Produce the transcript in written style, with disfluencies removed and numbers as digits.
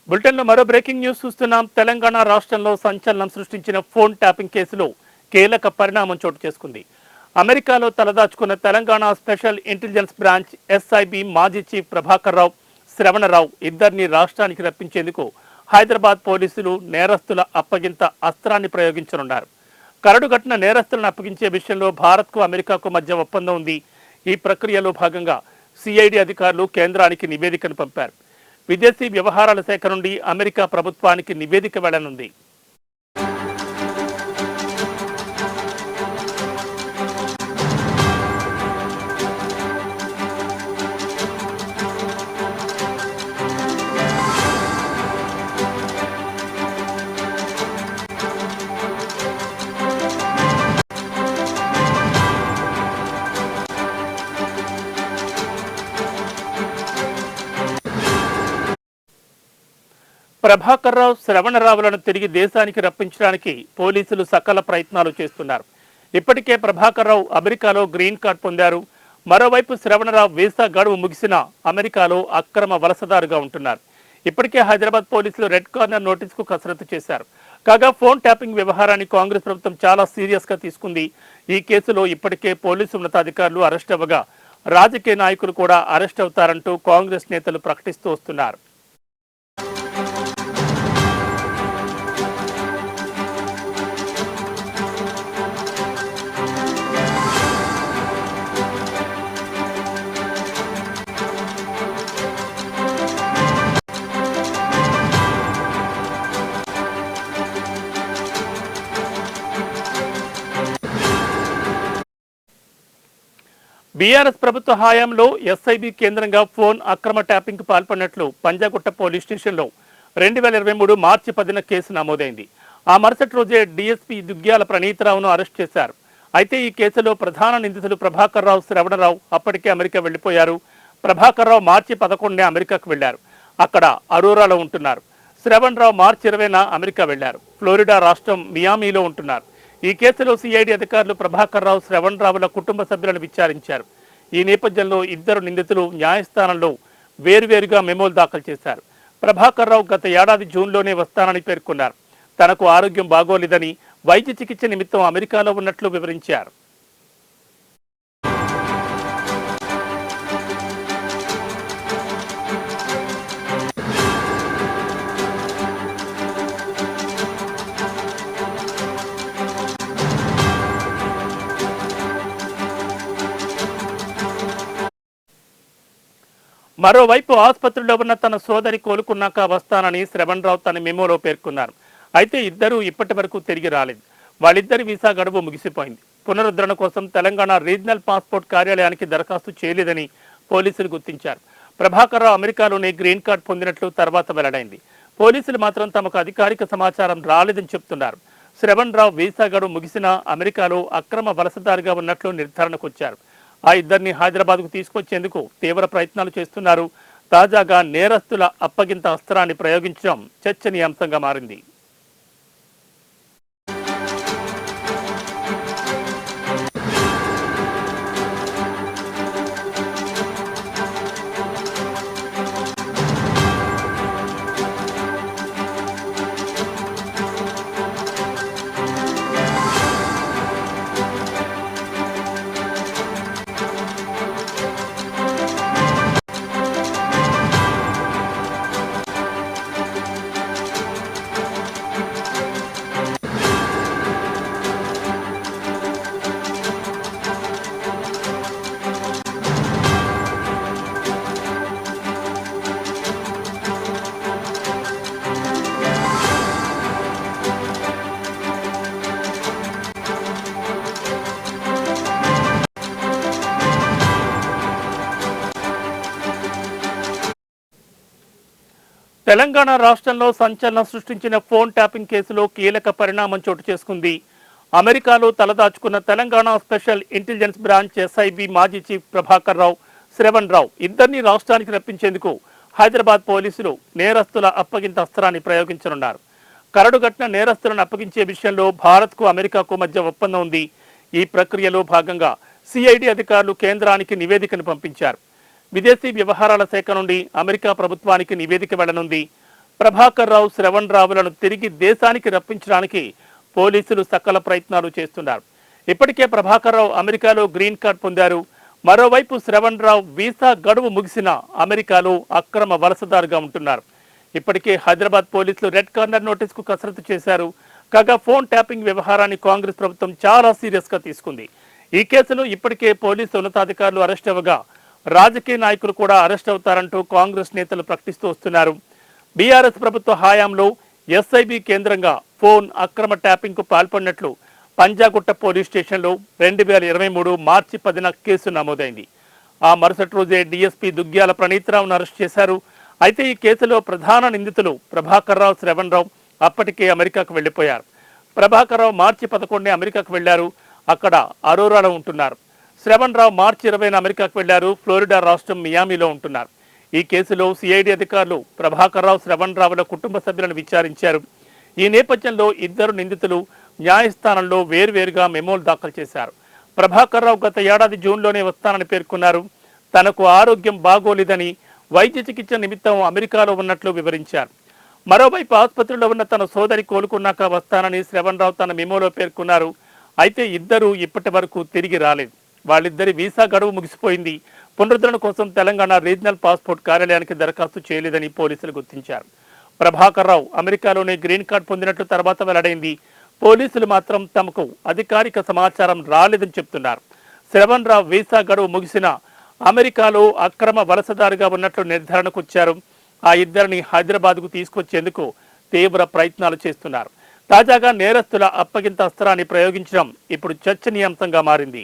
బులెటిన్లో మరో breaking news చూస్తున్నాం. తెలంగాణ రాష్ట్రంలో సంచలనం సృష్టించిన ఫోన్ ట్యాపింగ్ కేసులో కీలక పరిణామం చోటు చేసుకుంది. అమెరికాలో తలదాచుకున్న Telangana special intelligence branch SIB మాజీ చీఫ్ ప్రభాకర్ రావు, శ్రవణరావు ఇద్దరిని రాష్ట్రానికి రప్పించేందుకు హైదరాబాద్ పోలీసులు నేరస్తుల అప్పగింత అస్త్రాన్ని ప్రయోగించనున్నారు. కరడుగట్టిన నేరస్తులను అప్పగించే విషయంలో భారత్కు అమెరికాకు మధ్య ఒప్పందం ఉంది. ఈ ప్రక్రియలో భాగంగా సిఐడి అధికారులు కేంద్రానికి నివేదికను పంపారు. విదేశీ వ్యవహారాల శాఖ నుండి అమెరికా ప్రభుత్వానికి నివేదిక వెళ్లనుంది. ప్రభాకర్ రావు, శ్రవణరావులను తిరిగి దేశానికి రప్పించడానికి పోలీసులు సకల ప్రయత్నాలు చేస్తున్నారు. ఇప్పటికే ప్రభాకర్ రావు అమెరికాలో గ్రీన్ కార్డ్ పొందారు. మరోవైపు శ్రవణరావు వీసా గడువు ముగిసిన అమెరికాలో అక్రమ వలసదారుగా ఉంటున్నారు. ఇప్పటికే హైదరాబాద్ పోలీసులు రెడ్ కార్నర్ నోటీసుకు కసరత్తు చేశారు. కాగా ఫోన్ ట్యాపింగ్ వ్యవహారాన్ని కాంగ్రెస్ ప్రభుత్వం చాలా సీరియస్ గా తీసుకుంది. ఈ కేసులో ఇప్పటికే పోలీసు ఉన్నతాధికారులు అరెస్ట్ అవ్వగా రాజకీయ నాయకులు కూడా అరెస్ట్ అవుతారంటూ కాంగ్రెస్ నేతలు ప్రకటిస్తూ వస్తున్నారు. బీఆర్ఎస్ ప్రభుత్వ హయాంలో ఎస్ఐబి కేంద్రంగా ఫోన్ అక్రమ ట్యాపింగ్ కు పాల్పడినట్లు పంజాగుట్ట పోలీస్ స్టేషన్లో 2023 మార్చి 10న కేసు నమోదైంది. ఆ మరుసటి రోజే డీఎస్పీ దుగ్గ్యాల ప్రణీతరావును అరెస్ట్ చేశారు. అయితే ఈ కేసులో ప్రధాన నిందితులు ప్రభాకర్ రావు, శ్రవణరావు అప్పటికే అమెరికా వెళ్లిపోయారు. ప్రభాకర్ రావు మార్చి 11నే అమెరికాకు వెళ్లారు. అక్కడ అరోరాలో ఉంటున్నారు. శ్రవణరావు మార్చి 20న అమెరికా వెళ్లారు. ఫ్లోరిడా రాష్ట్రం మియామీలో ఉంటున్నారు. ఈ కేసులో సిఐడి అధికారులు ప్రభాకర్ రావు, శ్రవణరావుల కుటుంబ సభ్యులను విచారించారు. ఈ నేపథ్యంలో ఇద్దరు నిందితులు న్యాయస్థానంలో వేరువేరుగా మెమోలు దాఖలు చేశారు. ప్రభాకర్ రావు గత ఏడాది జూన్లోనే వస్తానని పేర్కొన్నారు. తనకు ఆరోగ్యం బాగోలేదని వైద్య చికిత్స నిమిత్తం అమెరికాలో ఉన్నట్లు వివరించారు. మరోవైపు ఆసుపత్రిలో ఉన్న తన సోదరి కోలుకున్నాక వస్తానని శ్రవణరావు తన మెమోలో పేర్కొన్నారు. అయితే ఇద్దరూ ఇప్పటి వరకు తిరిగి రాలేదు. వాళ్ళిద్దరి వీసా గడువు ముగిసిపోయింది. పునరుద్ధరణ కోసం తెలంగాణ రీజనల్ పాస్పోర్ట్ కార్యాలయానికి దరఖాస్తు చేయలేదని పోలీసులు గుర్తించారు. ప్రభాకర్ రావు అమెరికాలోనే గ్రీన్ కార్డ్ పొందినట్లు తర్వాత వెల్లడైంది. పోలీసులు మాత్రం తమకు అధికారిక సమాచారం రాలేదని చెప్తున్నారు. శ్రవణరావు వీసా గడువు ముగిసినా అమెరికాలో అక్రమ వలసదారుగా ఉన్నట్లు నిర్ధారణకు వచ్చారు. ఆ ఇద్దరిని హైదరాబాద్కు తీసుకొచ్చేందుకు తీవ్ర ప్రయత్నాలు చేస్తున్నారు. తాజాగా నేరస్తుల అప్పగింత అస్త్రాన్ని ప్రయోగించడం చర్చనీయాంశంగా మారింది. తెలంగాణ రాష్ట్రంలో సంచలనం సృష్టించిన ఫోన్ ట్యాపింగ్ కేసులో కీలక పరిణామం చోటు చేసుకుంది. అమెరికాలో తలదాచుకున్న Telangana special intelligence branch SIB మాజీ చీఫ్ ప్రభాకర్ రావు, శ్రవణరావు ఇద్దరిని రాష్ట్రానికి రప్పించేందుకు హైదరాబాద్ పోలీసులు నేరస్తుల అప్పగింత అస్త్రాన్ని ప్రయోగించనున్నారు. కరడుగట్టిన నేరస్తులను అప్పగించే విషయంలో భారత్కు అమెరికాకు మధ్య ఒప్పందం ఉంది. ఈ ప్రక్రియలో భాగంగా సిఐడి అధికారులు కేంద్రానికి నివేదికను పంపించారు. విదేశీ వ్యవహారాల శాఖ నుండి అమెరికా ప్రభుత్వానికి నివేదిక వెళ్లనుంది. ప్రభాకర్ రావు, శ్రవణ్ రావులను తిరిగి దేశానికి రప్పించడానికి పోలీసులు సకల ప్రయత్నాలు చేస్తున్నారు. ఇప్పటికే ప్రభాకర్ రావు అమెరికాలో గ్రీన్ కార్డ్ పొందారు. మరోవైపు శ్రవణ్ రావు వీసా గడువు ముగిసిన అమెరికాలో అక్రమ వలసదారుగా ఉంటున్నారు. ఇప్పటికే హైదరాబాద్ పోలీసులు రెడ్ కార్నర్ నోటీసుకు కసరత్తు చేశారు. కాగా ఫోన్ ట్యాపింగ్ వ్యవహారాన్ని కాంగ్రెస్ ప్రభుత్వం చాలా సీరియస్ గా తీసుకుంది. ఈ కేసులో ఇప్పటికే పోలీసు ఉన్నతాధికారులు అరెస్ట్ అవ్వగా రాజకీయ నాయకులు కూడా అరెస్ట్ అవుతారంటూ కాంగ్రెస్ నేతలు ప్రకటిస్తూ వస్తున్నారు. బీఆర్ఎస్ ప్రభుత్వ హయాంలో ఎస్ఐబి కేంద్రంగా ఫోన్ అక్రమ ట్యాపింగ్ కు పాల్పడినట్లు పంజాగుట్ట పోలీస్ స్టేషన్లో 2023 మార్చి 10న కేసు నమోదైంది. ఆ మరుసటి రోజే డీఎస్పీ దుగ్గ్యాల ప్రణీత్రావును అరెస్ట్ చేశారు. అయితే ఈ కేసులో ప్రధాన నిందితులు ప్రభాకర్ రావు, శ్రవణ్ రావు అప్పటికే అమెరికాకు వెళ్లిపోయారు. ప్రభాకర్ రావు మార్చి 11నే అమెరికాకు వెళ్లారు. అక్కడ అరోరాలో ఉంటున్నారు. శ్రవణ్ రావు మార్చి 20న అమెరికాకు వెళ్లారు. ఫ్లోరిడా రాష్ట్రం మియామిలో ఉంటున్నారు. ఈ కేసులో సిఐడి అధికారులు ప్రభాకర్ రావు, శ్రవణ్ రావుల కుటుంబ సభ్యులను విచారించారు. ఈ నేపథ్యంలో ఇద్దరు నిందితులు న్యాయస్థానంలో వేర్వేరుగా మెమోలు దాఖలు చేశారు. ప్రభాకర్ రావు గత ఏడాది జూన్లోనే వస్తానని పేర్కొన్నారు. తనకు ఆరోగ్యం బాగోలేదని వైద్య చికిత్స నిమిత్తం అమెరికాలో ఉన్నట్లు వివరించారు. మరోవైపు ఆసుపత్రిలో ఉన్న తన సోదరి కోలుకున్నాక వస్తానని శ్రవణ్ రావు తన మెమోలో పేర్కొన్నారు. అయితే ఇద్దరు ఇప్పటి వరకు తిరిగి రాలేదు. వాళ్ళిద్దరి వీసా గడువు ముగిసిపోయింది. పునరుద్ధరణ కోసం తెలంగాణ రీజనల్ పాస్పోర్ట్ కార్యాలయానికి దరఖాస్తు చేయలేదని పోలీసులు గుర్తించారు. ప్రభాకర్ రావు అమెరికాలోనే గ్రీన్ కార్డ్ పొందినట్లు తర్వాత వెల్లడైంది. పోలీసులు మాత్రం తమకు అధికారిక సమాచారం రాలేదని చెప్తున్నారు. శ్రవణ్ రావు వీసా గడువు ముగిసిన అమెరికాలో అక్రమ వలసదారుగా ఉన్నట్లు నిర్ధారణకు వచ్చారు. ఆ ఇద్దరిని హైదరాబాద్కు తీసుకొచ్చేందుకు తీవ్ర ప్రయత్నాలు చేస్తున్నారు. తాజాగా నేరస్తుల అప్పగింత అస్త్రాన్ని ప్రయోగించడం ఇప్పుడు చర్చనీయాంశంగా మారింది.